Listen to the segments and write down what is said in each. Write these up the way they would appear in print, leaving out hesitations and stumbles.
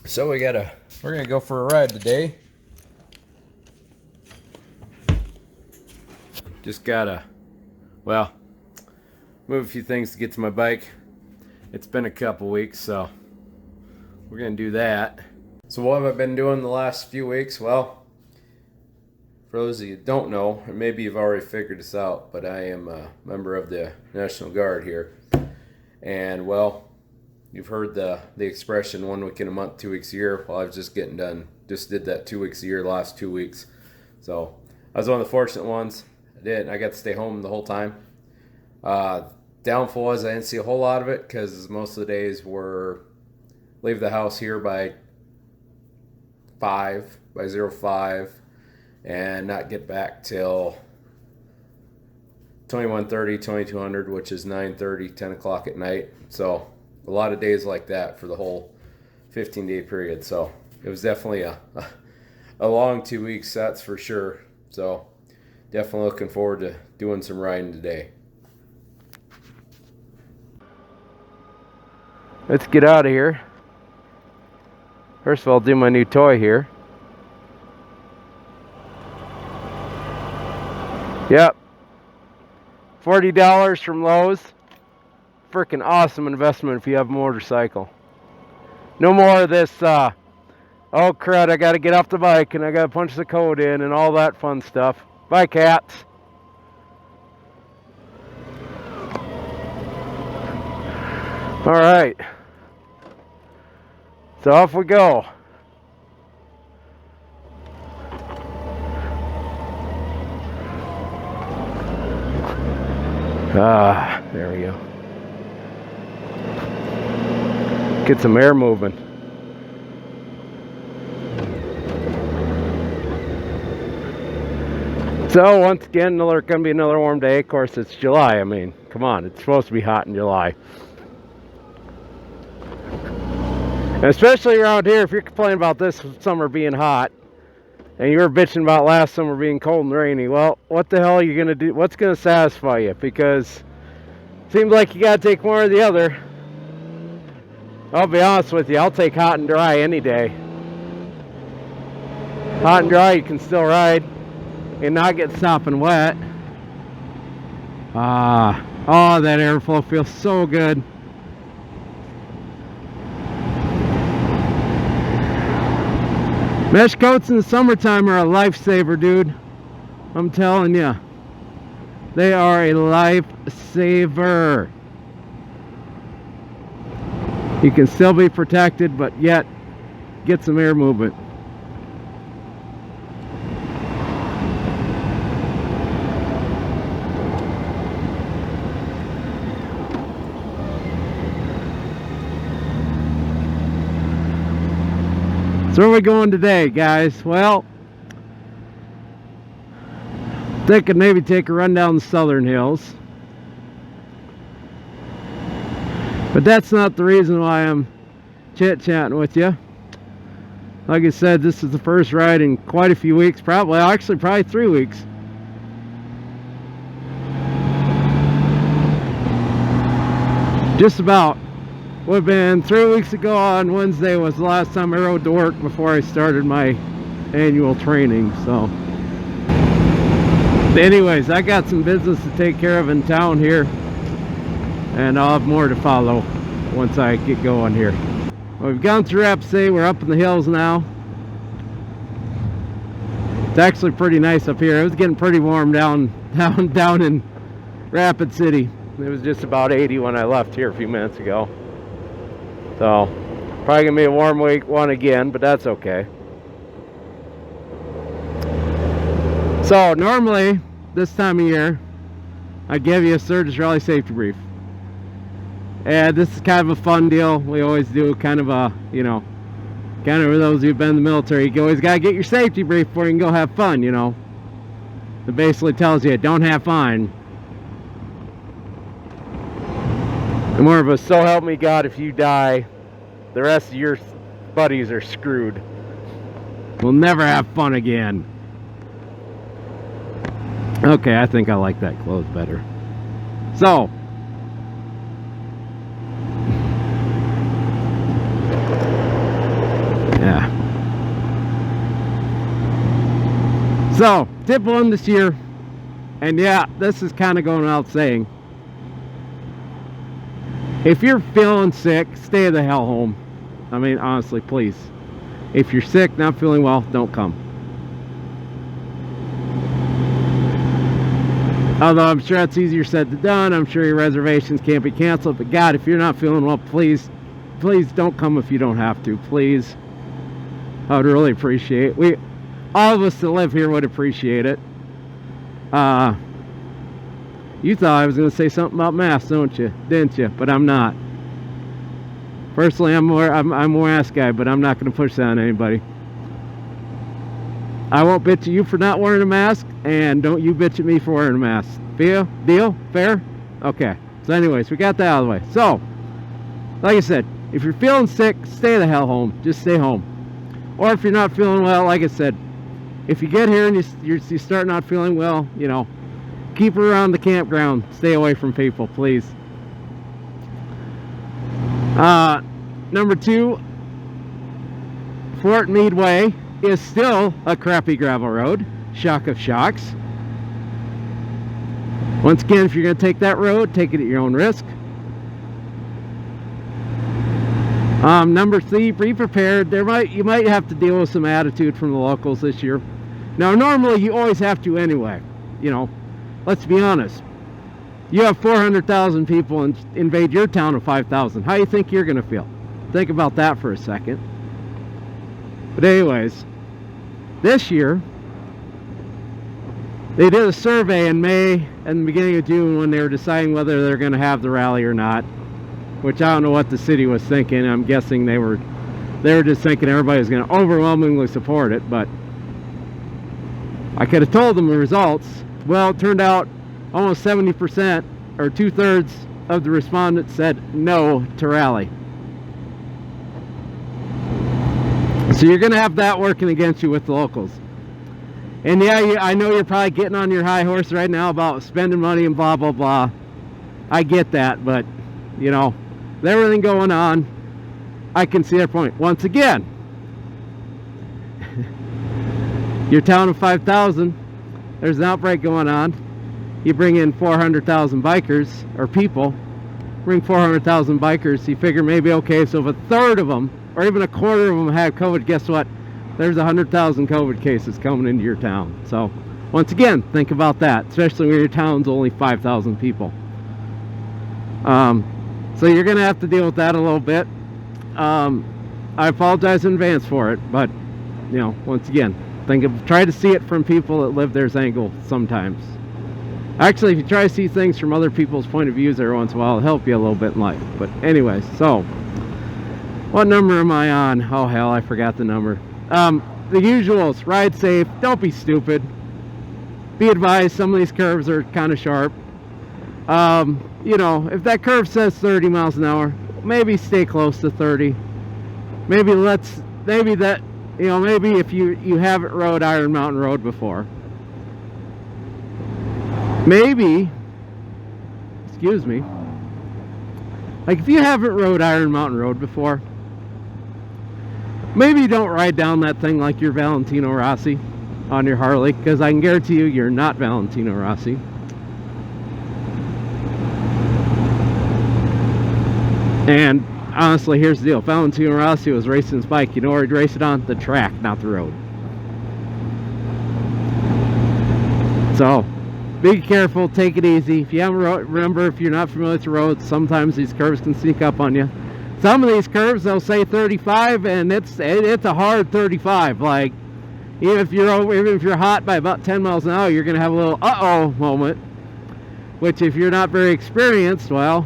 So we're gonna go for a ride today. Just gotta, well, move a few things to get to my bike. It's been a couple weeks, so we're gonna do that. So what have I been doing the last few weeks? Well, for those of you that don't know, or maybe you've already figured this out, but I am a member of the National Guard here. And well, you've heard the expression 1 week in a month, 2 weeks a year. Well, I was just getting done. Just did that 2 weeks a year, last 2 weeks. So I was one of the fortunate ones. I got to stay home the whole time. Downfall is I didn't see a whole lot of it because most of the days were leave the house here by 05, and not get back till 21:30, 2200, which is 9:30, 10 o'clock at night. So a lot of days like that for the whole 15-day period. So it was definitely a long 2 weeks, that's for sure. So definitely looking forward to doing some riding today. Let's get out of here. First of all, I'll do my new toy here. Yep. $40 from Lowe's. Freaking awesome investment if you have a motorcycle. No more of this, oh crud, I gotta get off the bike and I gotta punch the code in and all that fun stuff. Bye, cats. Alright. So off we go. There we go. Get some air moving. So once again, gonna be another warm day. Of course, it's July. I mean, come on, it's supposed to be hot in July. And especially around here, if you're complaining about this summer being hot, and you were bitching about last summer being cold and rainy, well, what the hell are you gonna do? What's gonna satisfy you? Because it seems like you gotta take one or the other. I'll be honest with you, I'll take hot and dry any day. Hot and dry, you can still ride and not get sopping wet. Oh, that airflow feels so good. Mesh coats in the summertime are a lifesaver, dude. I'm telling you. They are a lifesaver. You can still be protected, but yet get some air movement. So where are we going today, guys? Well, thinking maybe take a run down the southern hills. But that's not the reason why I'm chit-chatting with you. Like I said, this is the first ride in quite a few weeks. Probably 3 weeks. Just about. Would have been 3 weeks ago on Wednesday was the last time I rode to work before I started my annual training. So anyways, I got some business to take care of in town here, and I'll have more to follow once I get going here. Well, we've gone through Rapid City. We're up in the hills now. It's actually pretty nice up here. It was getting pretty warm down in Rapid City. It was just about 80 when I left here a few minutes ago. So probably gonna be a warm week one again, but that's okay. So normally this time of year I give you a Sturgis Rally safety brief, and this is kind of a fun deal. We always do kind of a, you know, kind of for those who've been in the military, you always gotta get your safety brief before you can go have fun, you know. It basically tells you don't have fun. And more of a so help me God, if you die, the rest of your buddies are screwed. We'll never have fun again. Okay, I think I like that close better. So So, tip one this year, and yeah, this is kind of going without saying. If you're feeling sick, stay the hell home. I mean, honestly, please. If you're sick, not feeling well, don't come. Although I'm sure that's easier said than done. I'm sure your reservations can't be canceled. But God, if you're not feeling well, please don't come if you don't have to. Please. I would really appreciate it. All of us that live here would appreciate it. You thought I was going to say something about masks, don't you? Didn't you? But I'm not. Personally, I'm a mask guy, but I'm not going to push that on anybody. I won't bitch at you for not wearing a mask, and don't you bitch at me for wearing a mask. Deal? Fair? Okay. So anyways, we got that out of the way. So, like I said, if you're feeling sick, stay the hell home. Just stay home. Or if you're not feeling well, like I said, if you get here and you start not feeling well, you know, keep her around the campground. Stay away from people, please. Number 2, Fort Meade is still a crappy gravel road. Shock of shocks. Once again, if you're going to take that road, take it at your own risk. Number 3, be prepared. You might have to deal with some attitude from the locals this year. Now, normally you always have to anyway. You know, let's be honest. You have 400,000 people invade your town of 5,000. How do you think you're going to feel? Think about that for a second. But anyways, this year, they did a survey in May and the beginning of June when they were deciding whether they're going to have the rally or not. Which I don't know what the city was thinking. I'm guessing they were just thinking everybody was going to overwhelmingly support it. But I could have told them the results. Well, it turned out almost 70%, or 2/3 of the respondents said no to rally. So you're going to have that working against you with the locals. And yeah, I know you're probably getting on your high horse right now about spending money and blah, blah, blah. I get that, but, you know, with everything going on, I can see their point. Once again, your town of 5,000, there's an outbreak going on. You bring in 400,000 bikers, or people, bring 400,000 bikers, you figure maybe, okay, so if a third of them, or even a quarter of them have COVID, guess what? There's 100,000 COVID cases coming into your town. So, once again, think about that, especially when your town's only 5,000 people. So you're going to have to deal with that a little bit. I apologize in advance for it, but, you know, once again, try to see it from people that live there's angle sometimes. Actually, if you try to see things from other people's point of views every once in a while, it'll help you a little bit in life. But anyways, so, what number am I on? Oh hell, I forgot the number. The usuals: ride safe, don't be stupid, be advised some of these curves are kind of sharp. You know, if that curve says 30 miles an hour, maybe stay close to 30. Maybe that, you know, maybe if you haven't rode Iron Mountain Road before, maybe, excuse me, like if you haven't rode Iron Mountain Road before, maybe don't ride down that thing like you're Valentino Rossi on your Harley, because I can guarantee you you're not Valentino Rossi. And honestly, here's the deal. Valentino Rossi was racing his bike. You know where he'd race it on? The track, not the road. So, be careful, take it easy. If you haven't remember, if you're not familiar with the roads, sometimes these curves can sneak up on you. Some of these curves, they'll say 35, and it's a hard 35. Like, even if you're hot by about 10 miles an hour, you're going to have a little uh-oh moment. Which, if you're not very experienced, well,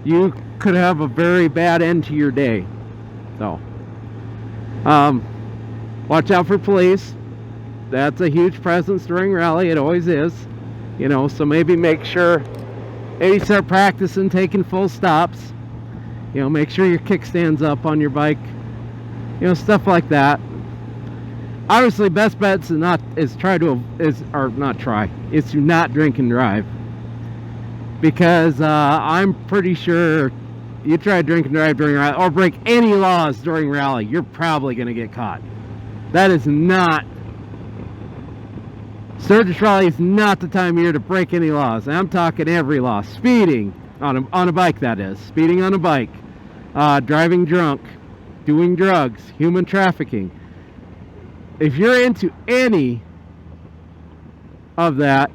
you could have a very bad end to your day. So, watch out for police. That's a huge presence during rally. It always is. You know, so maybe make sure, maybe start practicing taking full stops. You know, make sure your kickstand's up on your bike. You know, stuff like that. Obviously, best bets is to not drink and drive. Because I'm pretty sure you try to drink and drive during rally, or break any laws during rally, you're probably going to get caught. That is not Sturgis Rally is not the time of year to break any laws. And I'm talking every law. Speeding on a bike, that is. Speeding on a bike. Driving drunk. Doing drugs. Human trafficking. If you're into any of that,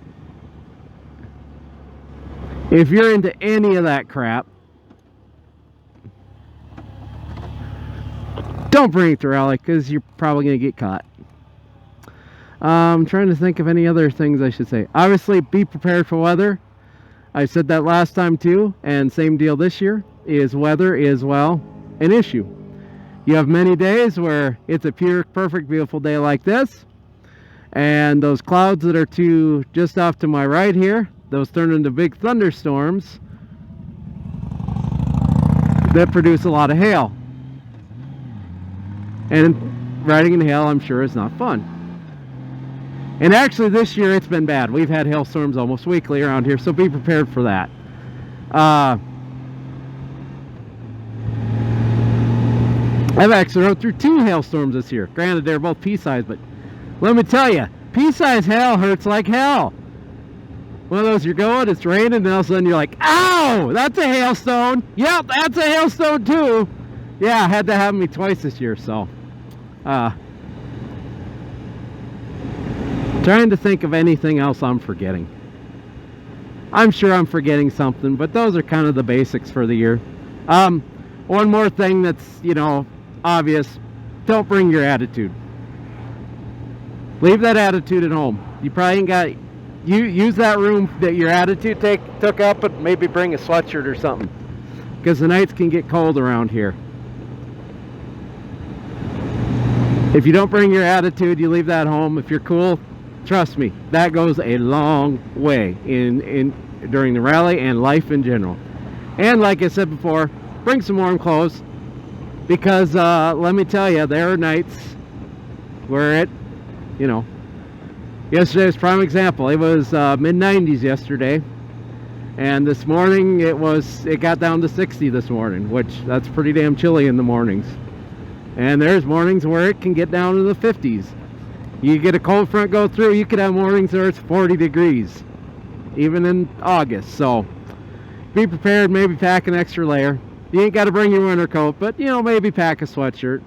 if you're into any of that crap, don't bring it to rally, because you're probably going to get caught. I'm trying to think of any other things I should say. Obviously, be prepared for weather. I said that last time too, and same deal this year. Is weather is, well, an issue. You have many days where it's a pure, perfect, beautiful day like this, and those clouds that are just off to my right here, those turn into big thunderstorms that produce a lot of hail. And riding in hail, I'm sure, is not fun. And actually this year it's been bad. We've had hailstorms almost weekly around here, so be prepared for that. I've actually rode through 2 hailstorms this year. Granted, they're both pea-sized, but let me tell you, pea-sized hail hurts like hell. One of those, you're going, it's raining, and all of a sudden you're like, ow, that's a hailstone. Yep, that's a hailstone too. Yeah, had that happen to me twice this year, so. Trying to think of anything else I'm forgetting. I'm sure I'm forgetting something, but those are kind of the basics for the year. One more thing that's, you know, obvious. Don't bring your attitude. Leave that attitude at home. You probably ain't got... You use that room that your attitude took up, but maybe bring a sweatshirt or something. Because the nights can get cold around here. If you don't bring your attitude, you leave that home. If you're cool, trust me, that goes a long way during the rally and life in general. And like I said before, bring some warm clothes, because let me tell you, there are nights where it, you know, yesterday's prime example. It was mid-90s yesterday, and this morning it got down to 60 this morning, which that's pretty damn chilly in the mornings. And there's mornings where it can get down to the 50s. You get a cold front go through, you could have mornings where it's 40 degrees, even in August. So be prepared, maybe pack an extra layer. You ain't got to bring your winter coat, but you know, maybe pack a sweatshirt.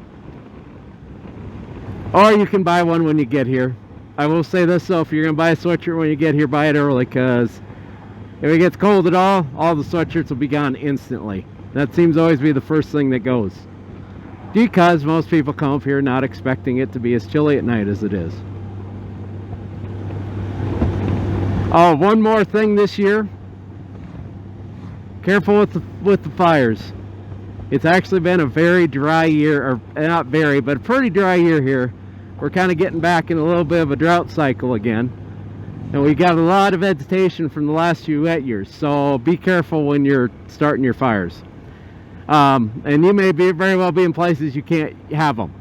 Or you can buy one when you get here. I will say this though, if you're going to buy a sweatshirt when you get here, buy it early, because if it gets cold at all the sweatshirts will be gone instantly. That seems to always be the first thing that goes. Because most people come up here not expecting it to be as chilly at night as it is. Oh, one more thing this year. Careful with the fires. It's actually been a very dry year, or not very, but a pretty dry year here. We're kind of getting back in a little bit of a drought cycle again. And we got a lot of vegetation from the last few wet years. So be careful when you're starting your fires. And you may very well be in places you can't have them.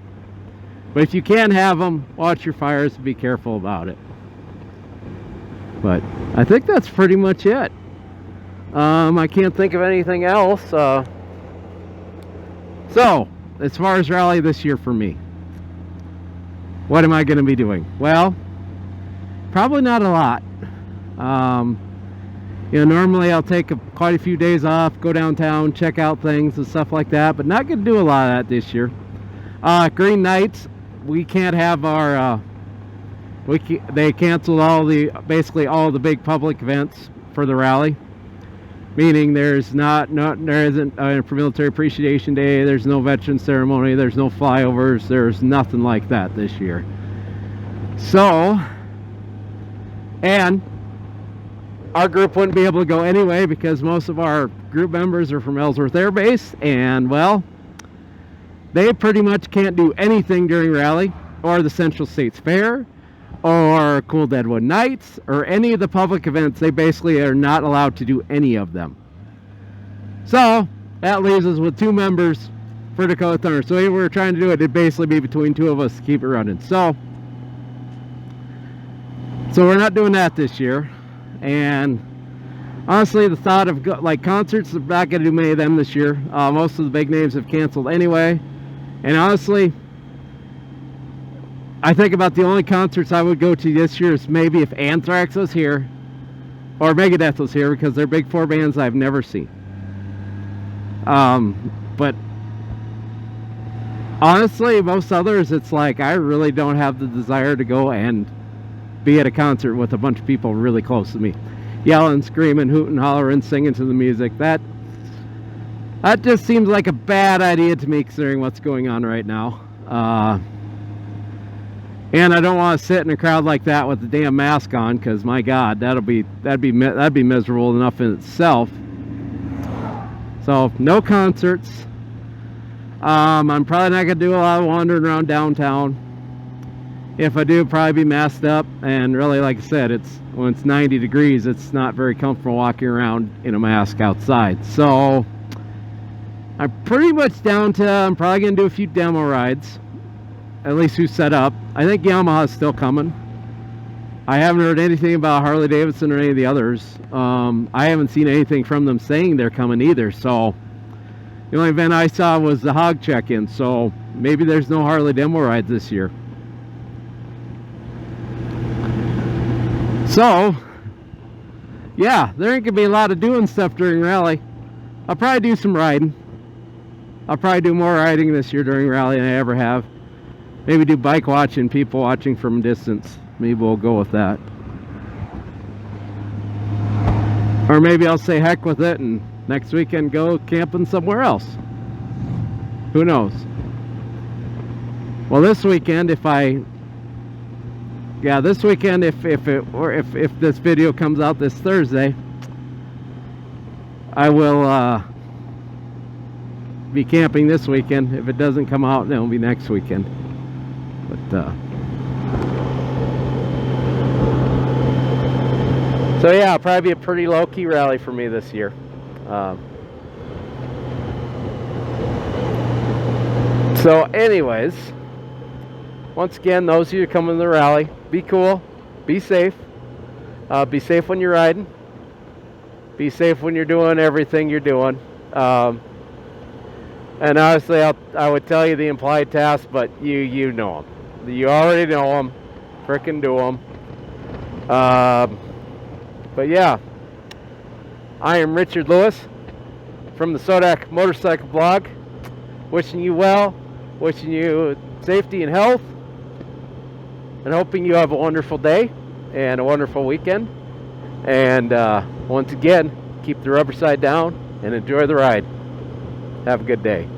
But if you can have them, watch your fires and be careful about it. But I think that's pretty much it. I can't think of anything else. So, as far as rally this year for me, what am I going to be doing? Well, probably not a lot. You know, normally I'll take quite a few days off, go downtown, check out things and stuff like that, but not going to do a lot of that this year. Green Nights, we can't have our, they canceled basically all the big public events for the rally. Meaning there isn't a Military Appreciation Day, there's no veteran ceremony, there's no flyovers, there's nothing like that this year. So, and our group wouldn't be able to go anyway because most of our group members are from Ellsworth Air Base, and well, they pretty much can't do anything during rally or the Central States Fair or Cool Deadwood Nights or any of the public events. They basically are not allowed to do any of them. So that leaves us with 2 members for Dakota Thunder. So if we were trying to do it, it'd basically be between 2 of us to keep it running. So we're not doing that this year. And honestly, the thought of like concerts, we're not going to do many of them this year. Most of the big names have canceled anyway. And honestly, I think about the only concerts I would go to this year is maybe if Anthrax was here or Megadeth was here, because they're big four bands I've never seen. But honestly, most others, it's like I really don't have the desire to go and be at a concert with a bunch of people really close to me, yelling, screaming, hooting, hollering, singing to the music. That just seems like a bad idea to me, considering what's going on right now. And I don't want to sit in a crowd like that with the damn mask on, because my God, that'd be miserable enough in itself. So no concerts. I'm probably not gonna do a lot of wandering around downtown. If I do, probably be masked up. And really, like I said, when it's 90 degrees, it's not very comfortable walking around in a mask outside. So I'm pretty much down to, I'm probably gonna do a few demo rides, at least who's set up. I think Yamaha's still coming. I haven't heard anything about Harley Davidson or any of the others. I haven't seen anything from them saying they're coming either. So the only event I saw was the Hog check-in. So maybe there's no Harley demo rides this year. So yeah, there ain't gonna be a lot of doing stuff during rally. I'll probably do some riding. I'll probably do more riding this year during rally than I ever have. Maybe do bike watching, people watching from a distance. Maybe we'll go with that. Or maybe I'll say heck with it and next weekend go camping somewhere else. Who knows? Well, this weekend, if this video comes out this Thursday, I will be camping this weekend. If it doesn't come out, then it'll be next weekend. But so yeah, it'll probably be a pretty low-key rally for me this year. So anyways, once again, those of you coming to the rally, be cool, be safe. Be safe when you're riding. Be safe when you're doing everything you're doing. And honestly, I would tell you the implied task, but you know them. You already know them. Frickin' do them. But yeah, I am Richard Lewis from the SoDak Motorcycle Blog. Wishing you well, wishing you safety and health, and hoping you have a wonderful day and a wonderful weekend. And once again, keep the rubber side down and enjoy the ride. Have a good day.